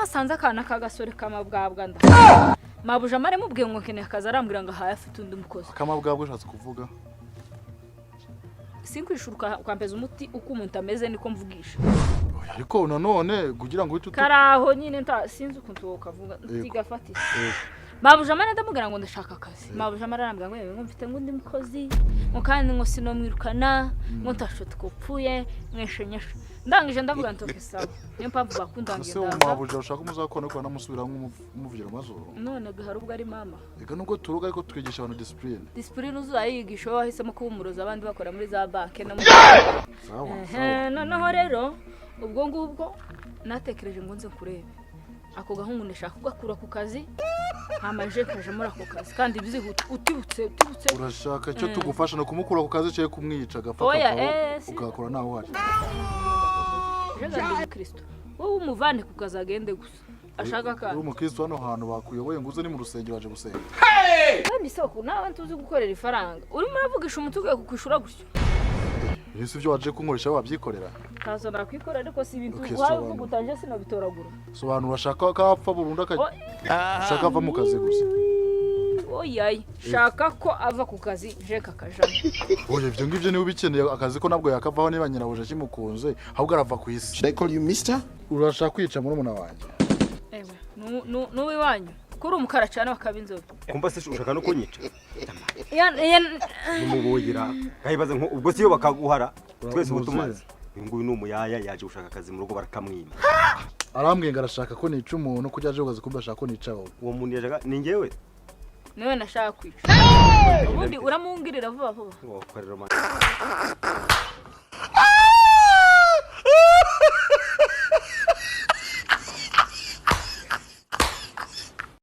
nahasanze akana kagasore kamabwabwa nda mabuja mare mubwiye ngo keneye akazi arambwira ngo haye afite undi mukozi kamabwabwa ushatse kuvuga sinkwishuruka ukampeza umuti uko umuntu ameze niko mvugisha ariko nanone kugira ngo uhite karaho nyine sinzi ukuntu ukavuga ntigafatira mabuja mare ndamubwira ngo ndashaka akazi mabuja mare arambwira ngo yewe ngo mfite ngundi mukozi ngo kandi ngo sinomwirukana ngo ntashotse kopfuye mweshenyesha ndangije ndavuga ntoke sawa niyo mpamvu bakundangiye ndaza se mabuja ushaka muzakona ko namusubira nk'umuvugira amazuru none gahari ubwo ari mama ega nubwo turuga ariko twigisha abantu discipline uzayigisha wahisemo kuba umurozi abandi bakora muri za banke no muri noneho rero ubwo ngubwo natekereje ngo nze kurebe ako gahungu ndashaka kugakura ku kazi hamaje kaje muri ako kazi kandi bizihuta utibutse urashaka cyo tugufasha no kumukura ku kazi cyo kumwica gafata ugakora nawe waje Jagandi Kristo wowe umuvane ku kazi agende gusa ashaka ka uri umukristo hano hantu bakuyoboye nguze ni mu rusengero waje gusenga kandi soko nawe ntuzi gukorera ifaranga urimo uravugisha umutuge kukwishura gutyo Yesu byo waje kunkoresha wabyikorera kazo nakwikorera ariko si ibintu wawe uvuga utanje sino bitoragura sobanura shaka kapfa burunda shaka ava mu kazi gusa oyayi shaka ko ava ku kazi je kakajana oya ibyo ngivyo niwe bikeneye akazi ko nabwo yakavaho niba nyirabuja kimukunze ahubwo arava ku isi Should I call you mister? urashaka kwica muri muna wanjye ewe nuwe wanyu kuri umukara cyane bakabinzobe kumba se ushaka no kunyica umubugira kayibaze nko ubwo siyo bakaguhara twese ubutumaze nguyu numuyaya yaje gushaka akazi mu rugo barakamwima arambwiye ngarashaka ko nica umuntu kujya aje ugaze kumba ashaka ko nica wowe uwo muntu yajaga ni ngewe niwe nashaka kwica ubundi uramungirira vuba vuba ngo korera